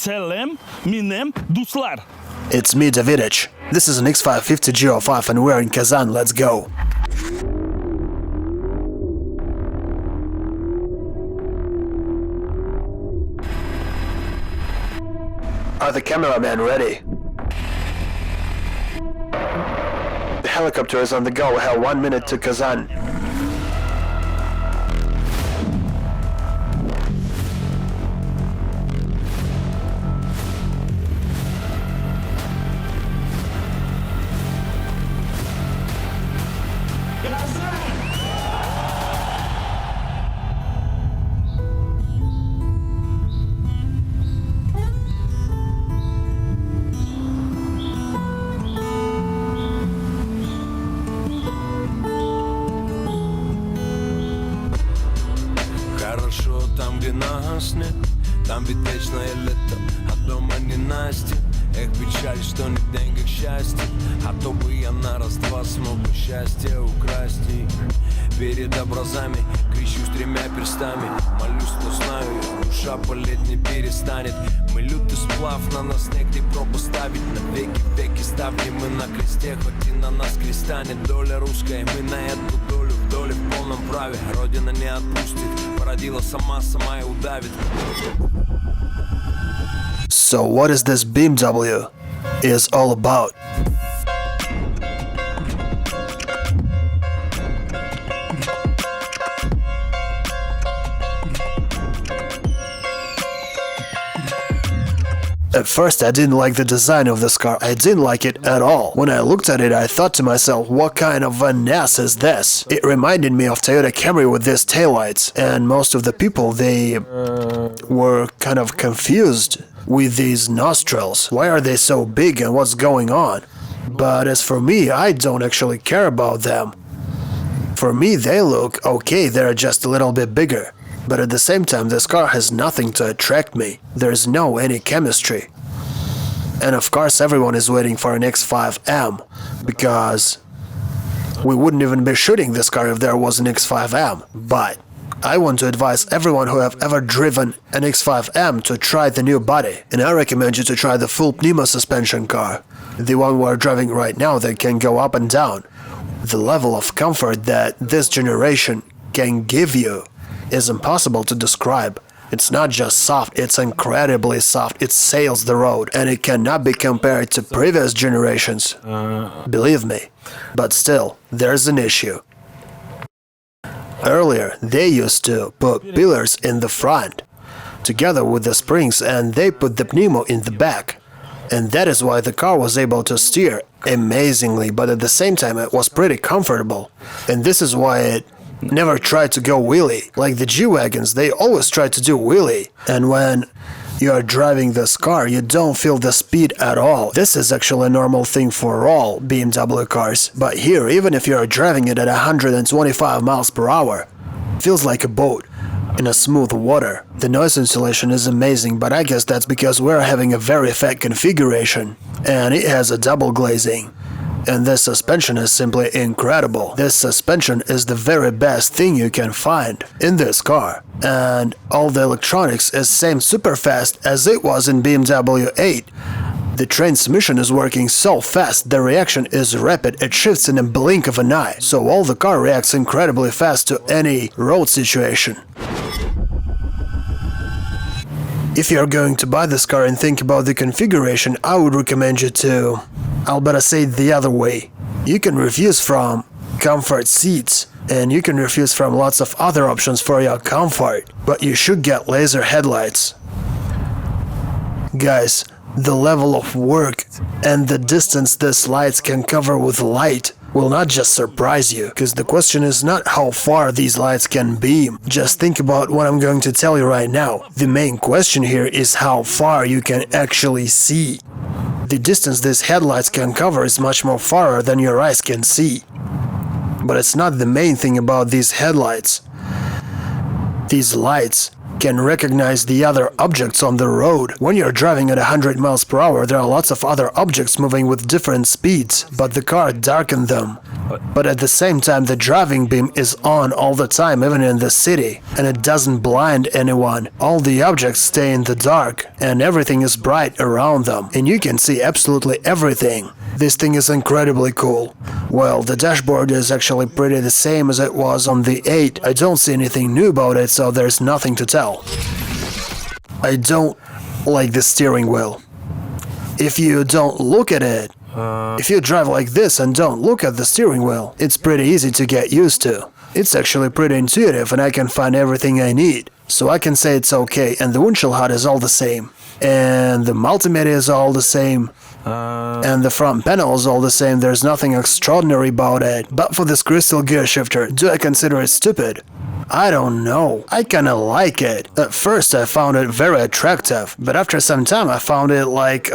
Selam, minem, duslar. It's me, Davidich. This is an X5 G05 and we're in Kazan. Let's go. Are the cameramen ready? The helicopter is on the go. We have 1 minute to Kazan. Хорошо там, где нас нет, там ведь вечное лето, а дома не Настя. Эх, печаль, что нет денег счастья, а то бы я на раз-два смог бы счастье украсть. И перед образами кричу с тремя перстами, молюсь, что знаю, душа болеть не перестанет. Мы лютый сплав, на нас негде пробу ставить, на веки ставни мы на кресте, хоть и на нас креста нет. Доля русская, мы на эту долю в доле в полном праве. Родина не отпустит, породила сама и удавит. So what is this BMW is all about? At first I didn't like the design of this car, I didn't like it at all. When I looked at it I thought to myself, what kind of an ass is this? It reminded me of Toyota Camry with these taillights, and most of the people, they were kind of confused with these nostrils. Why are they so big and what's going on? But as for me, I don't actually care about them. For me they look okay, they're just a little bit bigger. But at the same time, this car has nothing to attract me. There's no any chemistry. And of course everyone is waiting for an X5M, because we wouldn't even be shooting this car if there was an X5M. But I want to advise everyone who have ever driven an X5M to try the new body. And I recommend you to try the full pneumo suspension car. The one we're driving right now that can go up and down. The level of comfort that this generation can give you is impossible to describe. It's not just soft, it's incredibly soft, it sails the road, and it cannot be compared to previous generations. Believe me. But still, there's an issue. Earlier, they used to put pillars in the front, together with the springs, and they put the pneumo in the back. And that is why the car was able to steer amazingly, but at the same time it was pretty comfortable. And this is why it never tried to go wheelie. Like the G-Wagons, they always try to do wheelie. And when you are driving this car, you don't feel the speed at all. This is actually a normal thing for all BMW cars. But here, even if you are driving it at 125 miles per hour, it feels like a boat in a smooth water. The noise insulation is amazing, but I guess that's because we're having a very fat configuration. And it has a double glazing. And this suspension is simply incredible. This suspension is the very best thing you can find in this car. And all the electronics is same super fast as it was in BMW 8. The transmission is working so fast, the reaction is rapid, it shifts in a blink of an eye. So all the car reacts incredibly fast to any road situation. If you're going to buy this car and think about the configuration, I would recommend you to, I'll better say it the other way. You can refuse from comfort seats, and you can refuse from lots of other options for your comfort, but you should get laser headlights. Guys, the level of work and the distance these lights can cover with light will not just surprise you, because the question is not how far these lights can beam. Just think about what I'm going to tell you right now. The main question here is how far you can actually see. The distance these headlights can cover is much more farther than your eyes can see. But it's not the main thing about these headlights. These lights can recognize the other objects on the road. When you're driving at 100 miles per hour, there are lots of other objects moving with different speeds, but the car darkened them. But at the same time, the driving beam is on all the time, even in the city, and it doesn't blind anyone. All the objects stay in the dark, and everything is bright around them, and you can see absolutely everything. This thing is incredibly cool. Well, the dashboard is actually pretty the same as it was on the 8. I don't see anything new about it, so there's nothing to tell. I don't like the steering wheel. If you don't look at it, if you drive like this and don't look at the steering wheel, it's pretty easy to get used to. It's actually pretty intuitive and I can find everything I need. So I can say it's okay, and the windshield HUD is all the same. And the multimedia is all the same. And the front panel is all the same, there's nothing extraordinary about it. But for this crystal gear shifter, do I consider it stupid? I don't know. I kinda like it. At first I found it very attractive, but after some time I found it like,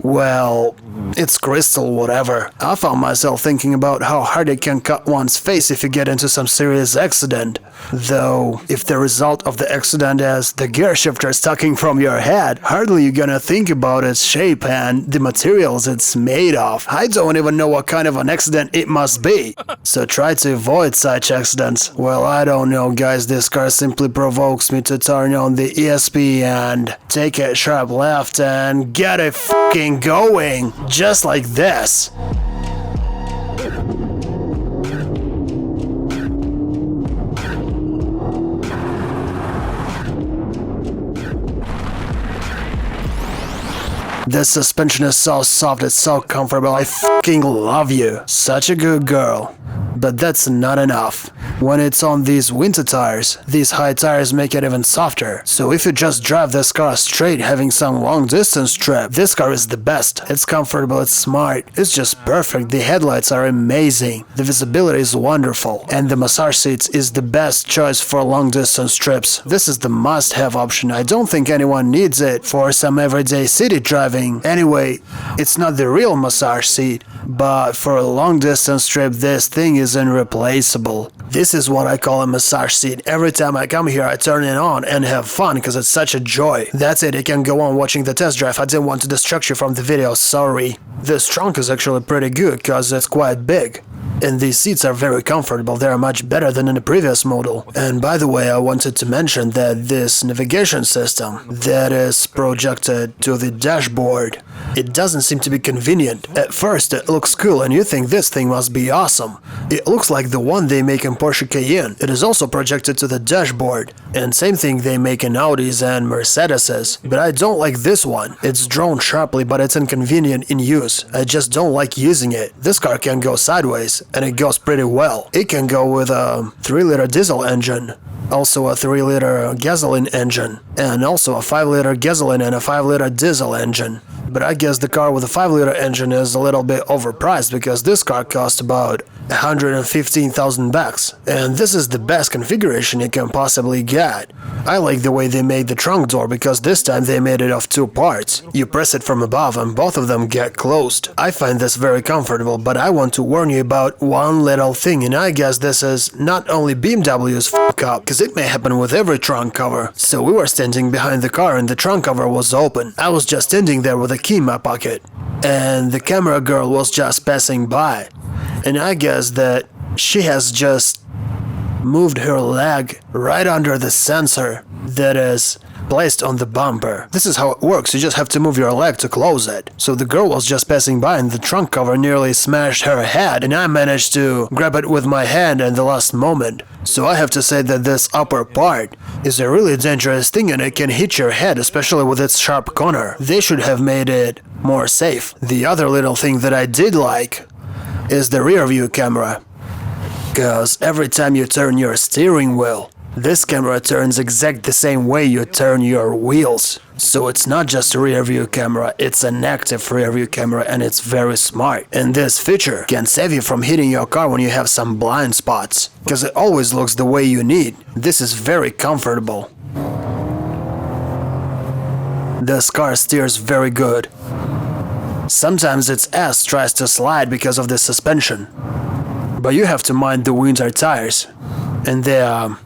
well, it's crystal whatever. I found myself thinking about how hard it can cut one's face if you get into some serious accident. Though, if the result of the accident is the gear shifter sticking from your head, hardly you're gonna think about its shape and the materials it's made of. I don't even know what kind of an accident it must be. So try to avoid such accidents. Well, I don't know. Guys, this car simply provokes me to turn on the ESP and take a sharp left and get it fucking going, just like this. This suspension is so soft, it's so comfortable, I fucking love you. Such a good girl. But that's not enough. When it's on these winter tires, these high tires make it even softer. So if you just drive this car straight having some long distance trip, this car is the best. It's comfortable, it's smart, it's just perfect, the headlights are amazing, the visibility is wonderful, and the massage seats is the best choice for long distance trips. This is the must-have option. I don't think anyone needs it for some everyday city driving. Anyway, it's not the real massage seat, but for a long distance trip this thing is irreplaceable. This is what I call a massage seat. Every time I come here I turn it on and have fun because it's such a joy. That's it, you can go on watching the test drive. I didn't want to distract you from the video, sorry. This trunk is actually pretty good because it's quite big. And these seats are very comfortable, they are much better than in the previous model. And by the way, I wanted to mention that this navigation system that is projected to the dashboard, it doesn't seem to be convenient. At first it looks cool and you think this thing must be awesome. It looks like the one they make in Porsche Cayenne. It is also projected to the dashboard. And same thing they make in Audis and Mercedeses. But I don't like this one. It's drawn sharply but it's inconvenient in use. I just don't like using it. This car can go sideways and it goes pretty well. It can go with a 3-liter diesel engine, also a 3-liter gasoline engine, and also a 5-liter gasoline and a 5-liter diesel engine. But I guess the car with a 5-liter engine is a little bit overpriced because this car cost about 115,000 bucks. And this is the best configuration you can possibly get. I like the way they made the trunk door because this time they made it of 2 parts. You press it from above and both of them get closed. I find this very comfortable, but I want to warn you about one little thing, and I guess this is not only BMW's fuck up, because it may happen with every trunk cover. So we were standing behind the car and the trunk cover was open. I was just standing there with a key in my pocket, and the camera girl was just passing by. And I guess that she has just moved her leg right under the sensor that is placed on the bumper. This is how it works, you just have to move your leg to close it. So the girl was just passing by and the trunk cover nearly smashed her head, and I managed to grab it with my hand at the last moment. So I have to say that this upper part is a really dangerous thing and it can hit your head, especially with its sharp corner. They should have made it more safe. The other little thing that I did like is the rear view camera. Because every time you turn your steering wheel, this camera turns exact the same way you turn your wheels. So it's not just a rear view camera, it's an active rear view camera and it's very smart. And this feature can save you from hitting your car when you have some blind spots, because it always looks the way you need. This is very comfortable. This car steers very good. Sometimes its ass tries to slide because of the suspension. But you have to mind the winter tires, and they are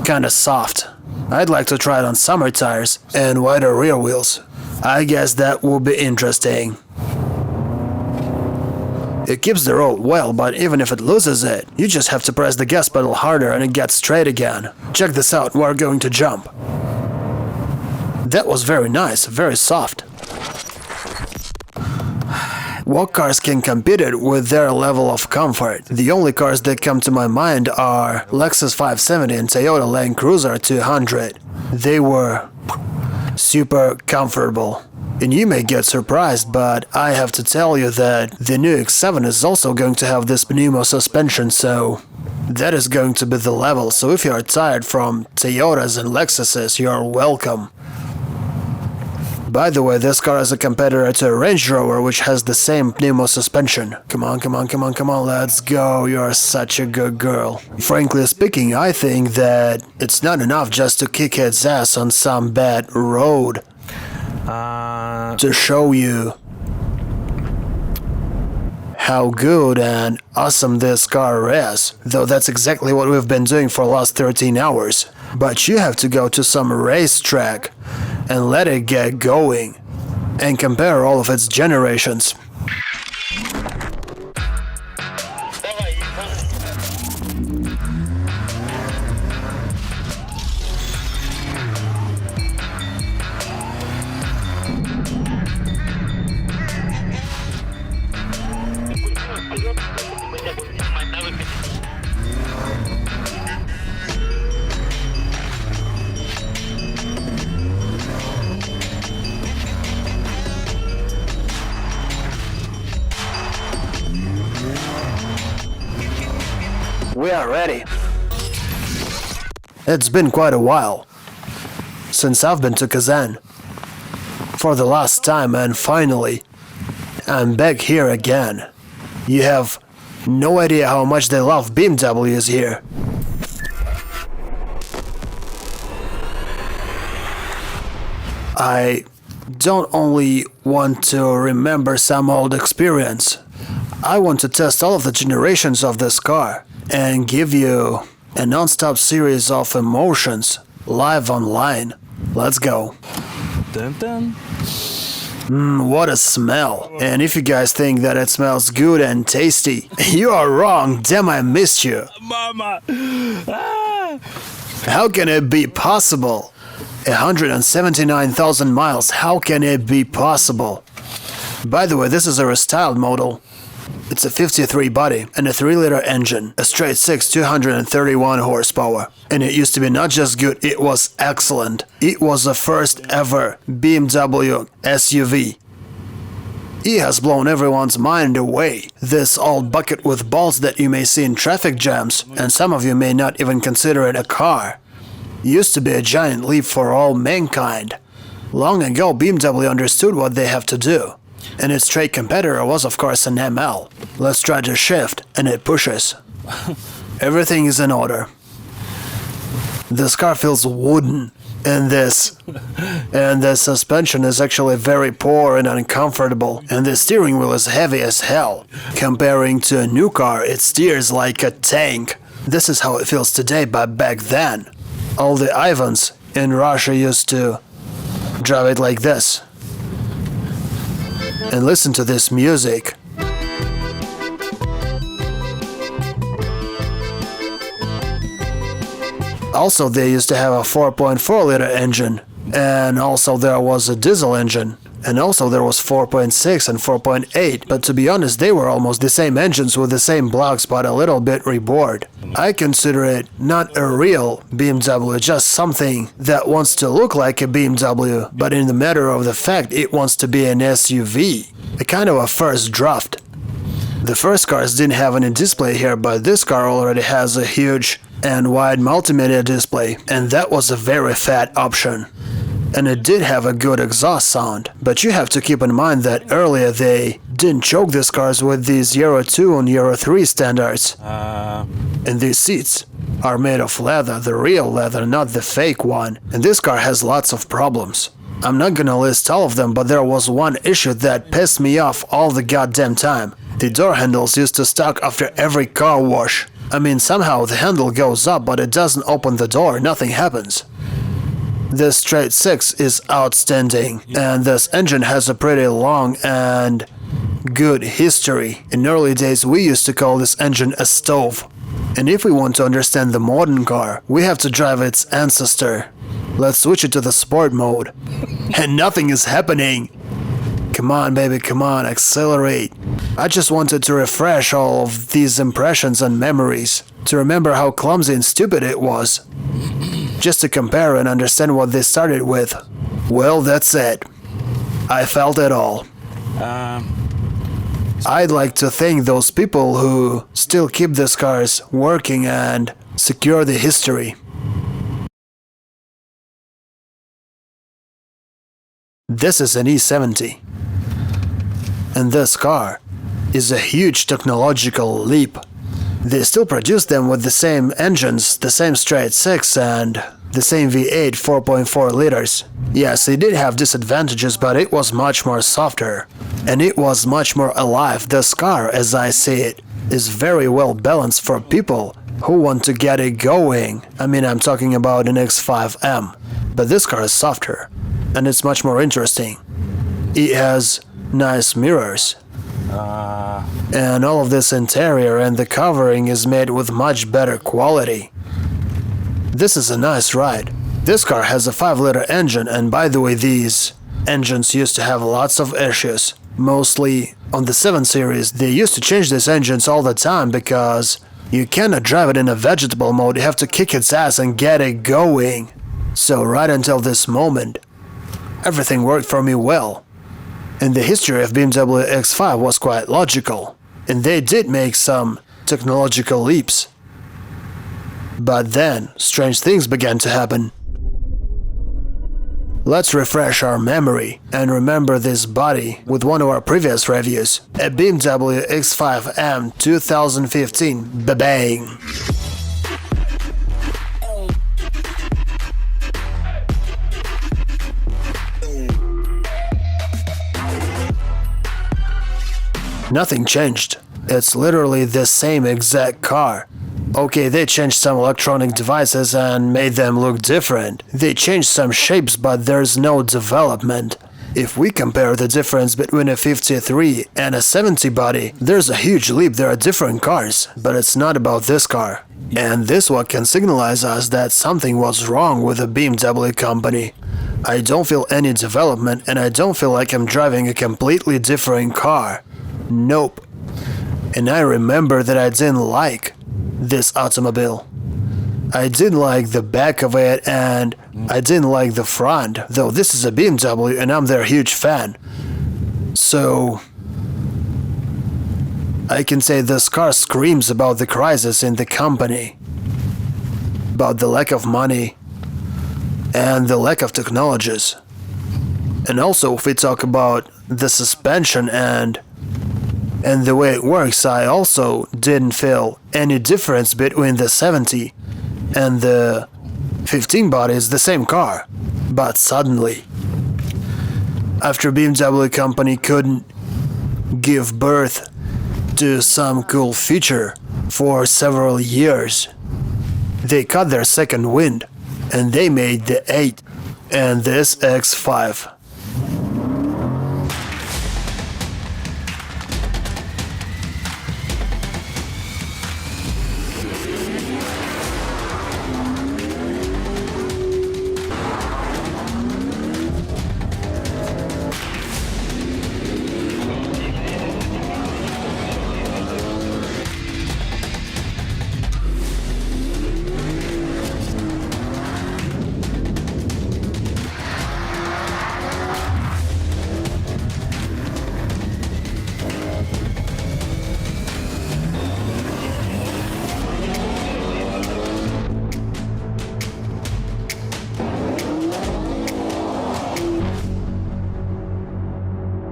kinda soft. I'd like to try it on summer tires and wider rear wheels. I guess that would be interesting. It keeps the road well, but even if it loses it, you just have to press the gas pedal harder and it gets straight again. Check this out, we're going to jump. That was very nice, very soft. What cars can compete it with their level of comfort? The only cars that come to my mind are Lexus 570 and Toyota Land Cruiser 200. They were super comfortable. And you may get surprised, but I have to tell you that the new X7 is also going to have this Bmw suspension, so that is going to be the level. So if you are tired from Toyotas and Lexuses, you are welcome. By the way, this car is a competitor to a Range Rover, which has the same Bmw suspension. Come on, come on, come on, come on, let's go, you're such a good girl. Frankly speaking, I think that it's not enough just to kick its ass on some bad road. To show you how good and awesome this car is, though that's exactly what we've been doing for the last 13 hours. But you have to go to some racetrack and let it get going and compare all of its generations. We are ready. It's been quite a while since I've been to Kazan for the last time, and finally I'm back here again. You have no idea how much they love BMWs here. I don't only want to remember some old experience. I want to test all of the generations of this car and give you a non-stop series of emotions live online. Let's go. Dun, dun. What a smell. And if you guys think that it smells good and tasty, you are wrong. Damn, I missed you. Mama! Ah! How can it be possible? 179,000 miles, how can it be possible? By the way, this is a restyled model. It's a 53 body and a 3-liter engine, a straight 6, 231 horsepower. And it used to be not just good, it was excellent. It was the first ever BMW SUV. It has blown everyone's mind away. This old bucket with balls that you may see in traffic jams, and some of you may not even consider it a car, used to be a giant leap for all mankind. Long ago, BMW understood what they have to do. And its straight competitor was of course an ML. Let's try to shift, and it pushes. Everything is in order. This car feels wooden, and the suspension is actually very poor and uncomfortable, and the steering wheel is heavy as hell. Comparing to a new car, it steers like a tank. This is how it feels today, but back then, all the Ivans in Russia used to drive it like this. And listen to this music. Also, they used to have a 4.4-liter engine, and also there was a diesel engine, and also there was 4.6 and 4.8, but to be honest, they were almost the same engines with the same blocks, but a little bit rebored. I consider it not a real BMW, just something that wants to look like a BMW, but in the matter of the fact, it wants to be an SUV, a kind of a first draft. The first cars didn't have any display here, but this car already has a huge and wide multimedia display, and that was a very fat option. And it did have a good exhaust sound, but you have to keep in mind that earlier they didn't choke these cars with these Euro 2 and Euro 3 standards. And these seats are made of leather, the real leather, not the fake one. And this car has lots of problems. I'm not gonna list all of them, but there was one issue that pissed me off all the goddamn time. The door handles used to stuck after every car wash. I mean, somehow the handle goes up, but it doesn't open the door, nothing happens. This straight 6 is outstanding, and this engine has a pretty long and good history. In early days, we used to call this engine a stove. And if we want to understand the modern car, we have to drive its ancestor. Let's switch it to the sport mode. And nothing is happening. Come on, baby, come on, accelerate. I just wanted to refresh all of these impressions and memories, to remember how clumsy and stupid it was. Just to compare and understand what they started with. Well, that's it. I felt it all. I'd like to thank those people who still keep these cars working and secure the history. This is an E70. And this car is a huge technological leap. They still produce them with the same engines, the same straight 6 and the same V8 4.4 liters. Yes, it did have disadvantages, but it was much more softer. And it was much more alive. This car, as I see it, is very well balanced for people who want to get it going. I mean, I'm talking about an X5M. But this car is softer, and it's much more interesting. It has nice mirrors. And all of this interior and the covering is made with much better quality. This is a nice ride. This car has a 5-liter engine, and by the way, these engines used to have lots of issues. Mostly on the 7 Series, they used to change these engines all the time because you cannot drive it in a vegetable mode, you have to kick its ass and get it going. So right until this moment, everything worked for me well. And the history of Bmw X5 was quite logical, and they did make some technological leaps. But then, strange things began to happen. Let's refresh our memory and remember this body with one of our previous reviews, a Bmw X5M 2015, ba-bang! Nothing changed. It's literally the same exact car. Okay, they changed some electronic devices and made them look different. They changed some shapes, but there's no development. If we compare the difference between a 53 and a 70 body, there's a huge leap. There are different cars, but it's not about this car. And this what can signalize us that something was wrong with the BMW company. I don't feel any development, and I don't feel like I'm driving a completely different car. Nope. And I remember that I didn't like this automobile. I didn't like the back of it, and I didn't like the front, though this is a BMW and I'm their huge fan. So I can say this car screams about the crisis in the company, about the lack of money and the lack of technologies. And also, if we talk about the suspension and the way it works, I also didn't feel any difference between the 70 and the 15 body. Is the same car. But suddenly, after BMW company couldn't give birth to some cool feature for several years, they cut their second wind and they made the 8 and this X5.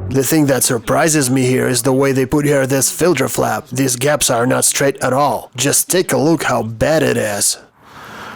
The thing that surprises me here is the way they put here this filter flap. These gaps are not straight at all. Just take a look how bad it is.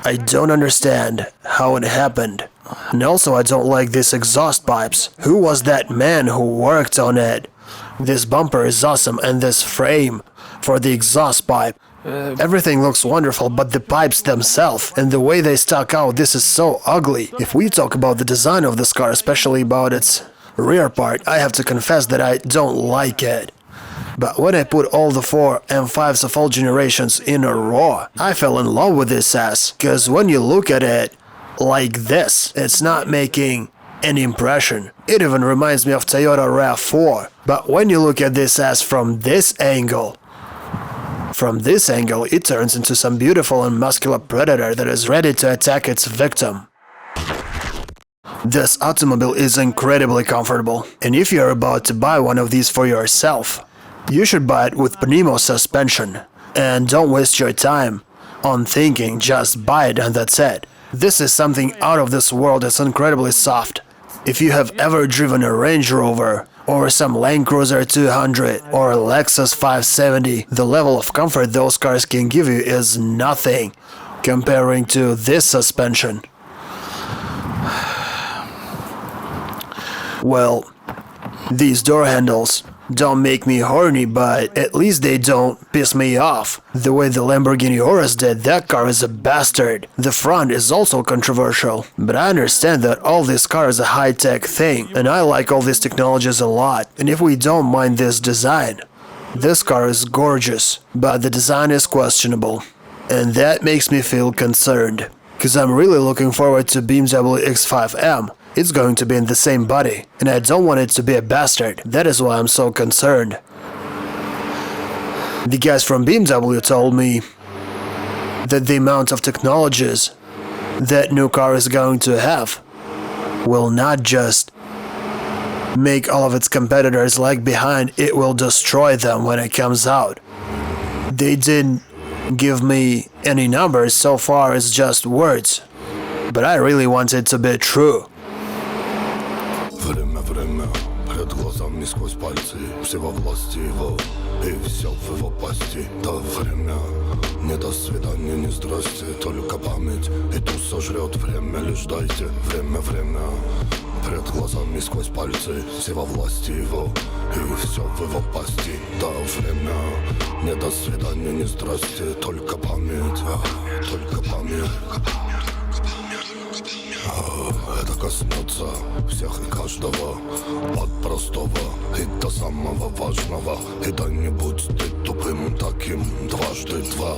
I don't understand how it happened. And also I don't like these exhaust pipes. Who was that man who worked on it? This bumper is awesome, and this frame for the exhaust pipe Everything looks wonderful, but the pipes themselves and the way they stuck out, this is so ugly. If we talk about the design of this car, especially about its rear part, I have to confess that I don't like it. But when I put all the 4 M5s of all generations in a row, I fell in love with this ass. Cause when you look at it like this, it's not making any impression. It even reminds me of Toyota RAV4. But when you look at this ass from this angle, it turns into some beautiful and muscular predator that is ready to attack its victim. This automobile is incredibly comfortable, and if you're about to buy one of these for yourself, you should buy it with Bmw suspension. And don't waste your time on thinking, just buy it and that's it. This is something out of this world. It's incredibly soft. If you have ever driven a Range Rover, or some Land Cruiser 200, or Lexus 570, the level of comfort those cars can give you is nothing comparing to this suspension. Well, these door handles don't make me horny, but at least they don't piss me off. The way the Lamborghini Urus did, that car is a bastard. The front is also controversial, but I understand that all this car is a high-tech thing, and I like all these technologies a lot. And if we don't mind this design, this car is gorgeous, but the design is questionable. And that makes me feel concerned, because I'm really looking forward to Bmw X5M. It's going to be in the same body, and I don't want it to be a bastard. That is why I'm so concerned. The guys from BMW told me that the amount of technologies that new car is going to have will not just make all of its competitors lag behind, it will destroy them when it comes out. They didn't give me any numbers, so far it's just words, but I really want it to be true. Время, перед глазами сквозь пальцы, все во власти его, и все в его пасти. Да, время, не до свидания, не здрасте, только память, и ту сожрет время, лишь дайте. Время, перед глазами сквозь пальцы, все во власти его, и все в его пасти. Да, время, не до свидания, не здрасте, только память, только память. Это коснется всех и каждого, от простого и до самого важного. И да не будь ты тупым таким, дважды два.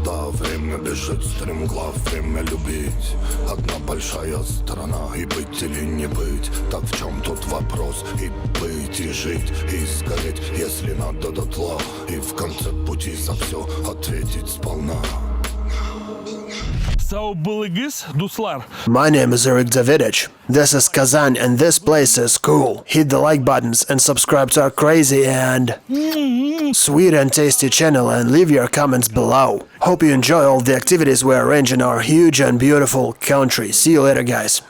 Да, время бежит стремглав, время любить. Одна большая страна, и быть или не быть. Так в чем тут вопрос? И быть, и жить, и сгореть, если надо дотла. И в конце пути за все ответить сполна. My name is Davidich. This is Kazan and this place is cool. Hit the like buttons and subscribe to our crazy and sweet and tasty channel and leave your comments below. Hope you enjoy all the activities we arrange in our huge and beautiful country. See you later, guys.